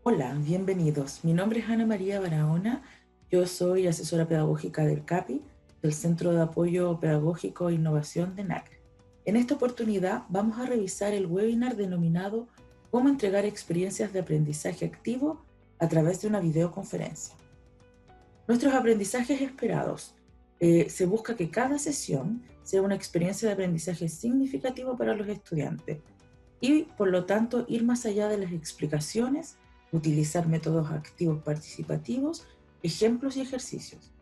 Hola, bienvenidos. Mi nombre es Ana María Barahona. Yo soy asesora pedagógica del CAPI, del Centro de Apoyo Pedagógico e Innovación de NACRE. En esta oportunidad vamos a revisar el webinar denominado Cómo entregar experiencias de aprendizaje activo a través de una videoconferencia. Nuestros aprendizajes esperados. Se busca que cada sesión sea una experiencia de aprendizaje significativo para los estudiantes y, por lo tanto, ir más allá de las explicaciones, utilizar métodos activos participativos, ejemplos y ejercicios.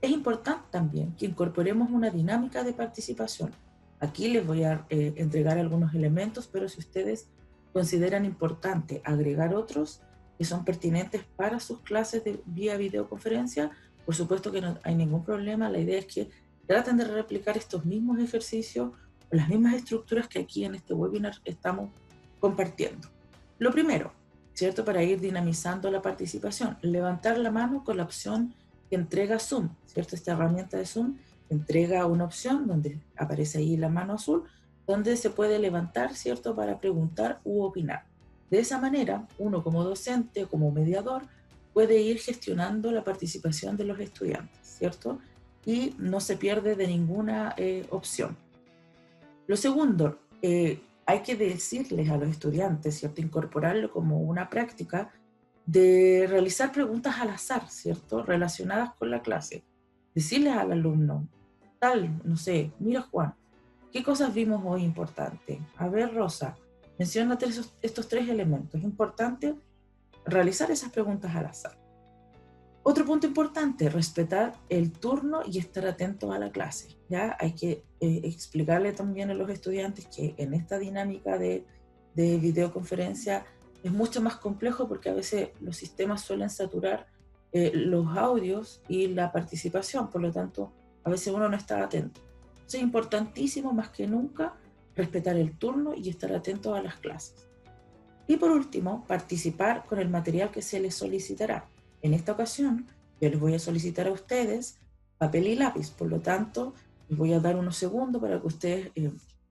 Es importante también que incorporemos una dinámica de participación. Aquí les voy a entregar algunos elementos, pero si ustedes consideran importante agregar otros que son pertinentes para sus clases de vía videoconferencia, por supuesto que no hay ningún problema. La idea es que traten de replicar estos mismos ejercicios o las mismas estructuras que aquí en este webinar estamos compartiendo. Lo primero, ¿cierto? Para ir dinamizando la participación, levantar la mano con la opción que entrega Zoom, ¿cierto? Esta herramienta de Zoom entrega una opción donde aparece ahí la mano azul, donde se puede levantar, ¿cierto? Para preguntar u opinar. De esa manera, uno como docente o como mediador puede ir gestionando la participación de los estudiantes, ¿cierto? Y no se pierde de ninguna opción. Lo segundo, hay que decirles a los estudiantes, ¿cierto? Incorporarlo como una práctica de realizar preguntas al azar, ¿cierto? Relacionadas con la clase. Decirles al alumno, tal, no sé, mira Juan, ¿qué cosas vimos hoy importantes? A ver, Rosa, menciona estos tres elementos. Es importante realizar esas preguntas al azar. Otro punto importante, respetar el turno y estar atento a la clase. ¿Ya? Hay que explicarle también a los estudiantes que en esta dinámica de videoconferencia es mucho más complejo porque a veces los sistemas suelen saturar los audios y la participación, por lo tanto, a veces uno no está atento. Es importantísimo más que nunca respetar el turno y estar atento a las clases. Y por último, participar con el material que se les solicitará. En esta ocasión, yo les voy a solicitar a ustedes papel y lápiz, por lo tanto, les voy a dar unos segundos para que ustedes,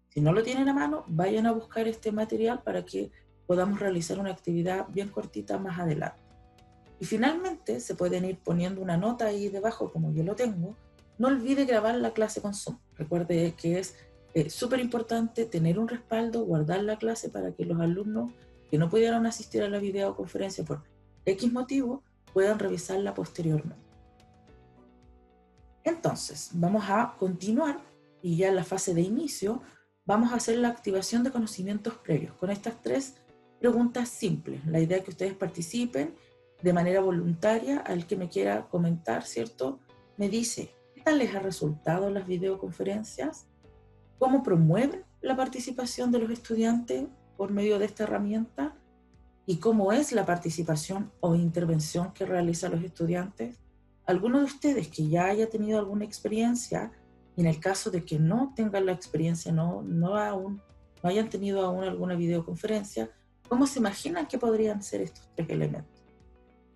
si no lo tienen a mano, vayan a buscar este material para que podamos realizar una actividad bien cortita más adelante. Y finalmente, se pueden ir poniendo una nota ahí debajo, como yo lo tengo. No olvide grabar la clase con Zoom. Recuerde que es súper importante tener un respaldo, guardar la clase para que los alumnos que no pudieron asistir a la videoconferencia por X motivo puedan revisarla posteriormente. Entonces, vamos a continuar y ya en la fase de inicio vamos a hacer la activación de conocimientos previos con estas tres preguntas simples. La idea es que ustedes participen de manera voluntaria. Al que me quiera comentar, ¿cierto? Me dice, ¿qué tal les ha resultado las videoconferencias? ¿Cómo promueven la participación de los estudiantes por medio de esta herramienta? ¿Y cómo es la participación o intervención que realizan los estudiantes? ¿Alguno de ustedes que ya haya tenido alguna experiencia, y en el caso de que no tengan la experiencia, no hayan tenido aún alguna videoconferencia, cómo se imaginan que podrían ser estos tres elementos?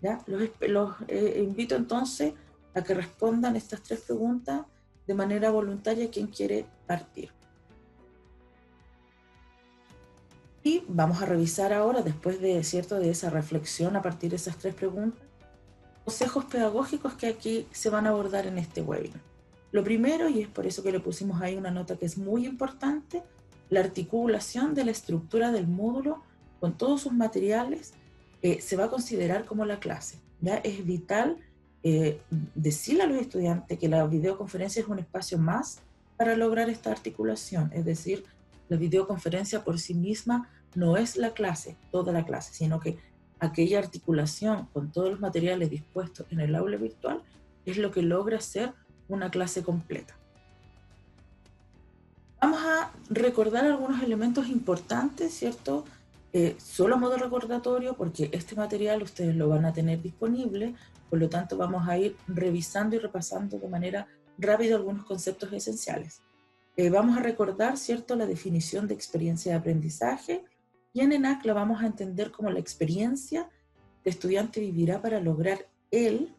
¿Ya? Los invito entonces a que respondan estas tres preguntas de manera voluntaria quien quiere partir. Y vamos a revisar ahora, después de, ¿cierto?, de esa reflexión a partir de esas tres preguntas, consejos pedagógicos que aquí se van a abordar en este webinar. Lo primero, y es por eso que le pusimos ahí una nota que es muy importante, la articulación de la estructura del módulo con todos sus materiales se va a considerar como la clase. ¿Ya? Es vital decirle a los estudiantes que la videoconferencia es un espacio más para lograr esta articulación, es decir, la videoconferencia por sí misma no es la clase, toda la clase, sino que aquella articulación con todos los materiales dispuestos en el aula virtual es lo que logra ser una clase completa. Vamos a recordar algunos elementos importantes, ¿cierto? Solo a modo recordatorio, porque este material ustedes lo van a tener disponible, por lo tanto vamos a ir revisando y repasando de manera rápida algunos conceptos esenciales. Vamos a recordar, ¿cierto?, la definición de experiencia de aprendizaje, y en ENAC la vamos a entender como la experiencia que el estudiante vivirá para lograr él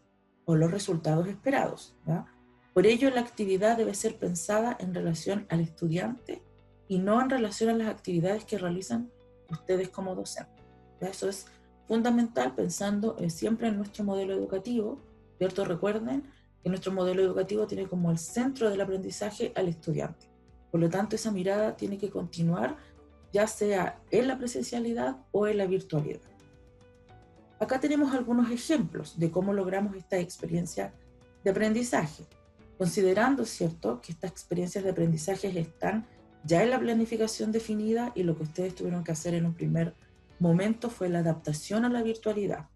o los resultados esperados. ¿Ya? Por ello, la actividad debe ser pensada en relación al estudiante y no en relación a las actividades que realizan ustedes como docentes. ¿Ya? Eso es fundamental pensando siempre en nuestro modelo educativo, ¿cierto? Recuerden que nuestro modelo educativo tiene como el centro del aprendizaje al estudiante. Por lo tanto, esa mirada tiene que continuar, ya sea en la presencialidad o en la virtualidad. Acá tenemos algunos ejemplos de cómo logramos esta experiencia de aprendizaje, considerando, ¿cierto?, que estas experiencias de aprendizaje están ya en la planificación definida y lo que ustedes tuvieron que hacer en un primer momento fue la adaptación a la virtualidad.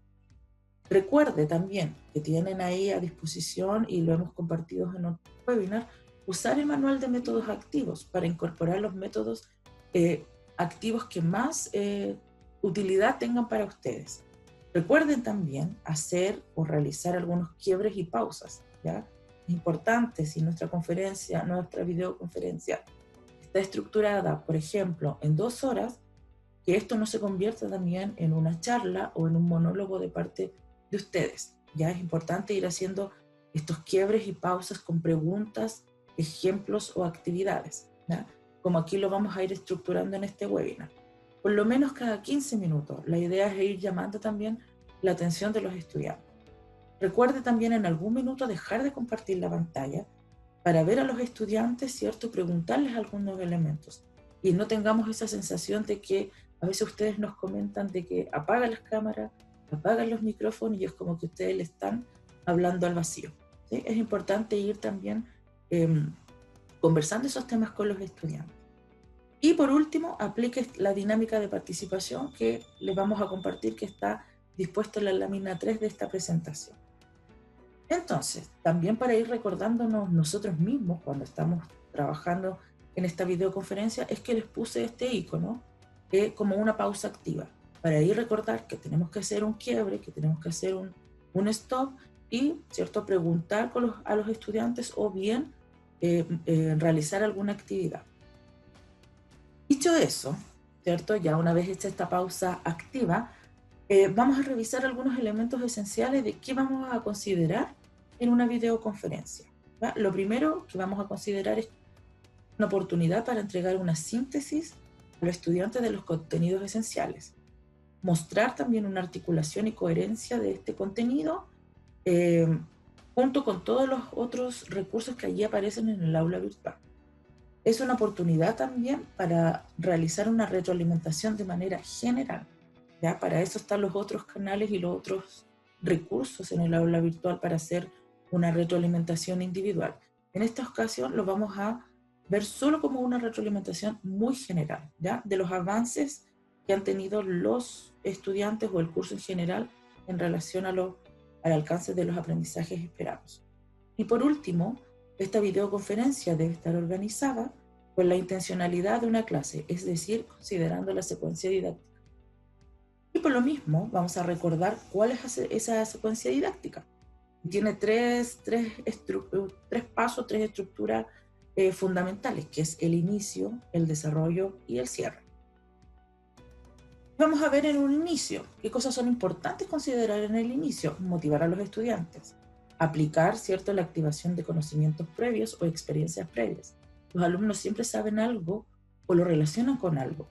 Recuerde también que tienen ahí a disposición, y lo hemos compartido en otro webinar, usar el manual de métodos activos para incorporar los métodos activos que más utilidad tengan para ustedes. Recuerden también hacer o realizar algunos quiebres y pausas, ¿ya? Es importante, si nuestra videoconferencia está estructurada, por ejemplo, en 2 horas, que esto no se convierta también en una charla o en un monólogo de parte de ustedes. Ya es importante ir haciendo estos quiebres y pausas con preguntas, ejemplos o actividades, ¿ya? Como aquí lo vamos a ir estructurando en este webinar. Por lo menos cada 15 minutos. La idea es ir llamando también la atención de los estudiantes. Recuerde también en algún minuto dejar de compartir la pantalla para ver a los estudiantes, ¿cierto? Preguntarles algunos elementos. Y no tengamos esa sensación de que a veces ustedes nos comentan de que apagan las cámaras, apagan los micrófonos y es como que ustedes le están hablando al vacío, ¿sí? Es importante ir también conversando esos temas con los estudiantes. Y por último, aplique la dinámica de participación que les vamos a compartir, que está dispuesta en la lámina 3 de esta presentación. Entonces, también para ir recordándonos nosotros mismos cuando estamos trabajando en esta videoconferencia, es que les puse este icono como una pausa activa, para ir recordar que tenemos que hacer un quiebre, que tenemos que hacer un stop y, ¿cierto?, preguntar a los estudiantes o bien realizar alguna actividad. Dicho eso, ¿cierto?, ya una vez hecha esta pausa activa, vamos a revisar algunos elementos esenciales de qué vamos a considerar en una videoconferencia, ¿va? Lo primero que vamos a considerar es una oportunidad para entregar una síntesis a los estudiantes de los contenidos esenciales. Mostrar también una articulación y coherencia de este contenido junto con todos los otros recursos que allí aparecen en el aula virtual. Es una oportunidad también para realizar una retroalimentación de manera general, ¿ya? Para eso están los otros canales y los otros recursos en el aula virtual para hacer una retroalimentación individual. En esta ocasión lo vamos a ver solo como una retroalimentación muy general, ¿ya?, de los avances que han tenido los estudiantes o el curso en general en relación al alcance de los aprendizajes esperados. Y por último, esta videoconferencia debe estar organizada con la intencionalidad de una clase, es decir, considerando la secuencia didáctica. Y por lo mismo, vamos a recordar cuál es esa secuencia didáctica. Tiene tres pasos, tres estructuras fundamentales, que es el inicio, el desarrollo y el cierre. Vamos a ver en un inicio qué cosas son importantes considerar en el inicio. Motivar a los estudiantes. Aplicar, ¿cierto?, la activación de conocimientos previos o experiencias previas. Los alumnos siempre saben algo o lo relacionan con algo.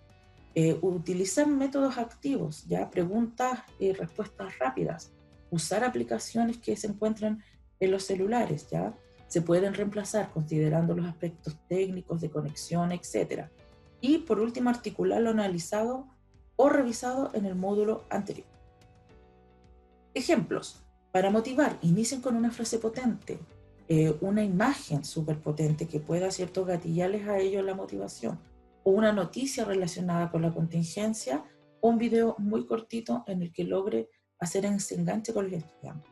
Utilizar métodos activos, ya, preguntas y respuestas rápidas. Usar aplicaciones que se encuentran en los celulares, ya. Se pueden reemplazar considerando los aspectos técnicos de conexión, etc. Y por último, articular lo analizado o revisado en el módulo anterior. Ejemplos. Para motivar, inicien con una frase potente, una imagen súper potente que pueda, ¿cierto?, gatillarles a ellos la motivación, o una noticia relacionada con la contingencia, o un video muy cortito en el que logre hacer ese enganche con los estudiantes.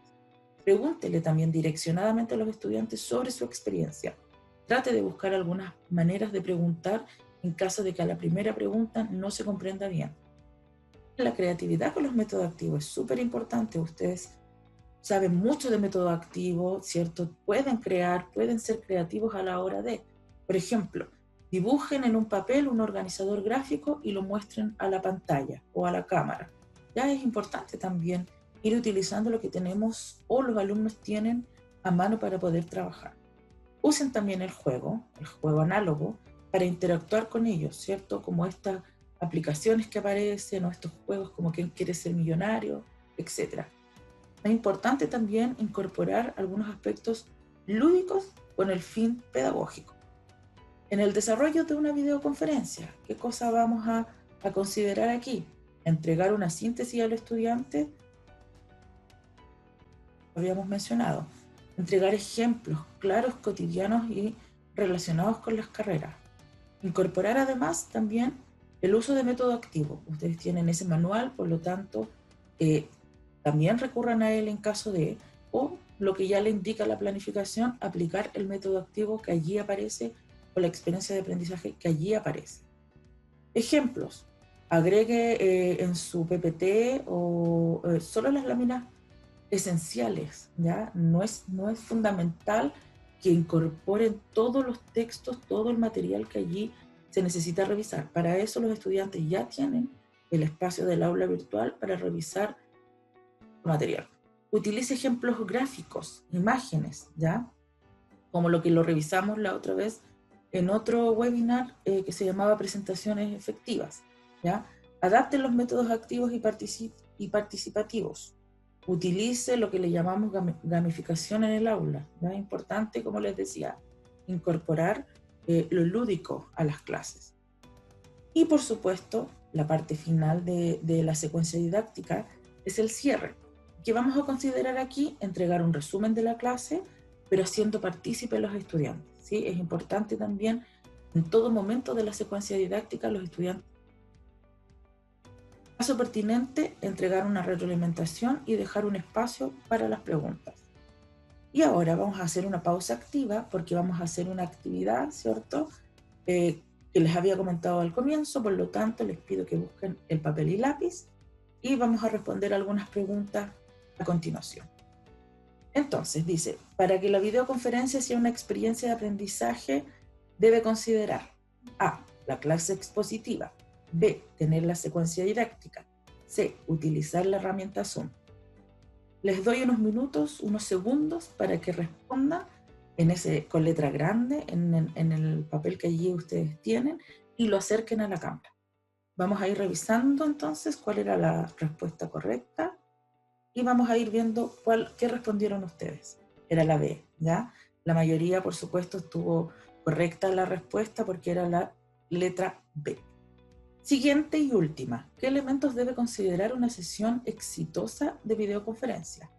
Pregúntele también direccionadamente a los estudiantes sobre su experiencia. Trate de buscar algunas maneras de preguntar en caso de que a la primera pregunta no se comprenda bien. La creatividad con los métodos activos es súper importante. Ustedes saben mucho de método activo, ¿cierto? Pueden crear, pueden ser creativos a la hora de, por ejemplo, dibujen en un papel un organizador gráfico y lo muestren a la pantalla o a la cámara. Ya es importante también ir utilizando lo que tenemos o los alumnos tienen a mano para poder trabajar. Usen también el juego análogo, para interactuar con ellos, ¿cierto? Como esta aplicaciones que aparecen o estos juegos como ¿Quién quiere ser millonario?, etc. Es importante también incorporar algunos aspectos lúdicos con el fin pedagógico. En el desarrollo de una videoconferencia, ¿qué cosa vamos a considerar aquí? Entregar una síntesis al estudiante, lo habíamos mencionado. Entregar ejemplos claros, cotidianos y relacionados con las carreras. Incorporar además también el uso de método activo. Ustedes tienen ese manual, por lo tanto, también recurran a él en caso de, o lo que ya le indica la planificación, aplicar el método activo que allí aparece o la experiencia de aprendizaje que allí aparece. Ejemplos. Agregue en su PPT o solo las láminas esenciales, ¿ya? No es fundamental que incorporen todos los textos, todo el material que allí se necesita revisar. Para eso los estudiantes ya tienen el espacio del aula virtual para revisar material. Utilice ejemplos gráficos, imágenes, ¿ya? Como lo que lo revisamos la otra vez en otro webinar que se llamaba presentaciones efectivas, ¿ya? Adapte los métodos activos y participativos. Utilice lo que le llamamos gamificación en el aula, ¿ya? Importante, como les decía, incorporar lo lúdico a las clases. Y por supuesto, la parte final de la secuencia didáctica es el cierre, que vamos a considerar aquí entregar un resumen de la clase, pero haciendo partícipe a los estudiantes, ¿sí? Es importante también en todo momento de la secuencia didáctica los estudiantes. Caso pertinente, entregar una retroalimentación y dejar un espacio para las preguntas. Y ahora vamos a hacer una pausa activa porque vamos a hacer una actividad, ¿cierto? Que les había comentado al comienzo, por lo tanto les pido que busquen el papel y lápiz y vamos a responder algunas preguntas a continuación. Entonces dice, para que la videoconferencia sea una experiencia de aprendizaje, debe considerar A, la clase expositiva, B, tener la secuencia didáctica, C, utilizar la herramienta Zoom. Les doy unos minutos, unos segundos para que respondan con letra grande en el papel que allí ustedes tienen y lo acerquen a la cámara. Vamos a ir revisando entonces cuál era la respuesta correcta y vamos a ir viendo qué respondieron ustedes. Era la B, ¿ya? La mayoría, por supuesto, estuvo correcta la respuesta porque era la letra B. Siguiente y última. ¿Qué elementos debe considerar una sesión exitosa de videoconferencia?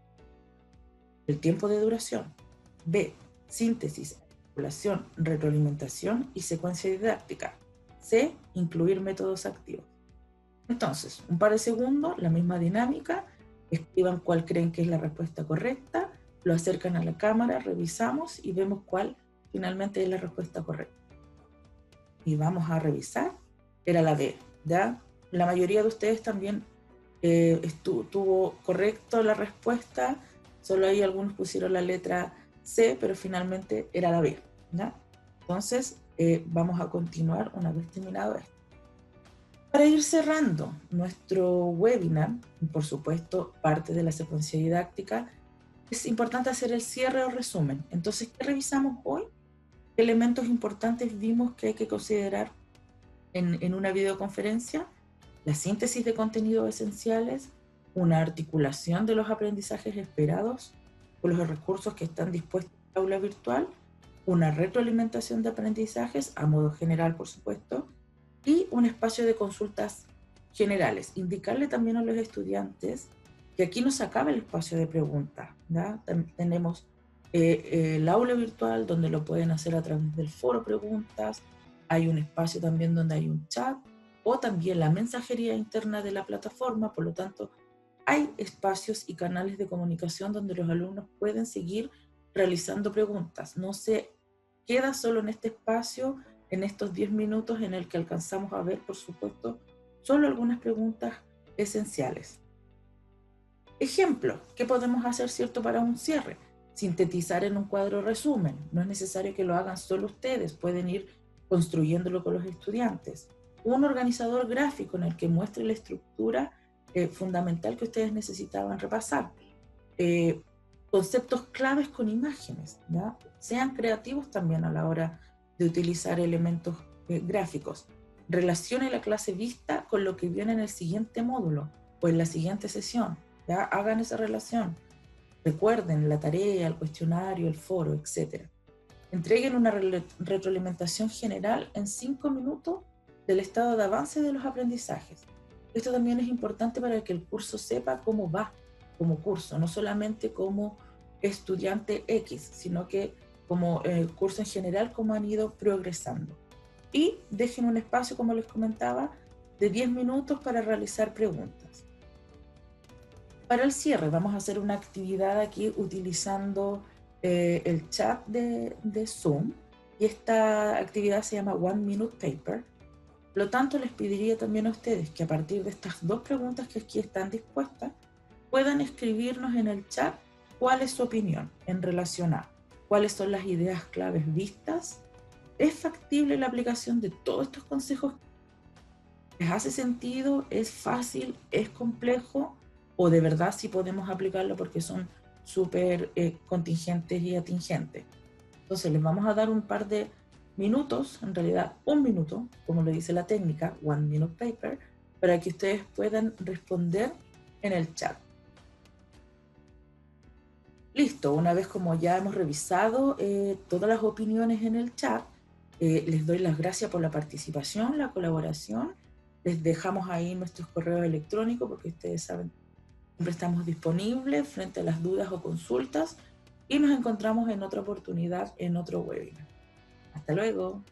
El tiempo de duración. B. Síntesis, articulación, retroalimentación y secuencia didáctica. C. Incluir métodos activos. Entonces, un par de segundos, la misma dinámica, escriban cuál creen que es la respuesta correcta, lo acercan a la cámara, revisamos y vemos cuál finalmente es la respuesta correcta. Y vamos a revisar, era la B, ¿ya? La mayoría de ustedes también tuvo correcto la respuesta, solo ahí algunos pusieron la letra C, pero finalmente era la B, ¿ya? Entonces, vamos a continuar una vez terminado esto. Para ir cerrando nuestro webinar, por supuesto, parte de la secuencia didáctica, es importante hacer el cierre o resumen. Entonces, ¿qué revisamos hoy? ¿Qué elementos importantes vimos que hay que considerar en una videoconferencia? La síntesis de contenidos esenciales, una articulación de los aprendizajes esperados con los recursos que están dispuestos en el aula virtual, una retroalimentación de aprendizajes a modo general, por supuesto, y un espacio de consultas generales. Indicarle también a los estudiantes que aquí no se acaba el espacio de preguntas, ¿ya? Tenemos el aula virtual donde lo pueden hacer a través del foro preguntas, hay un espacio también donde hay un chat o también la mensajería interna de la plataforma, por lo tanto hay espacios y canales de comunicación donde los alumnos pueden seguir realizando preguntas. No se queda solo en este espacio, en estos 10 minutos en el que alcanzamos a ver, por supuesto, solo algunas preguntas esenciales. Ejemplo, ¿qué podemos hacer, cierto, para un cierre? Sintetizar en un cuadro resumen. No es necesario que lo hagan solo ustedes, pueden ir construyéndolo con los estudiantes. Un organizador gráfico en el que muestre la estructura fundamental que ustedes necesitaban repasar. Conceptos claves con imágenes, ¿ya? Sean creativos también a la hora de utilizar elementos gráficos. relacione la clase vista con lo que viene en el siguiente módulo o en la siguiente sesión. ¿Ya? Hagan esa relación. Recuerden la tarea, el cuestionario, el foro, etc. Entreguen una retroalimentación general en 5 minutos del estado de avance de los aprendizajes. Esto también es importante para que el curso sepa cómo va como curso, no solamente como estudiante X, sino que como curso en general, cómo han ido progresando. Y dejen un espacio, como les comentaba, de 10 minutos para realizar preguntas. Para el cierre vamos a hacer una actividad aquí utilizando el chat de Zoom, y esta actividad se llama One Minute Paper. Por lo tanto, les pediría también a ustedes que a partir de estas dos preguntas que aquí están dispuestas, puedan escribirnos en el chat cuál es su opinión en relación a cuáles son las ideas claves vistas. ¿Es factible la aplicación de todos estos consejos? ¿Les hace sentido? ¿Es fácil? ¿Es complejo? ¿O de verdad sí podemos aplicarlo porque son súper contingentes y atingentes? Entonces les vamos a dar un par de minutos, en realidad 1 minuto, como lo dice la técnica, One Minute Paper, para que ustedes puedan responder en el chat. Listo, una vez como ya hemos revisado todas las opiniones en el chat, les doy las gracias por la participación, la colaboración. Les dejamos ahí nuestros correos electrónicos porque ustedes saben, siempre estamos disponibles frente a las dudas o consultas, y nos encontramos en otra oportunidad en otro webinar. Hasta luego.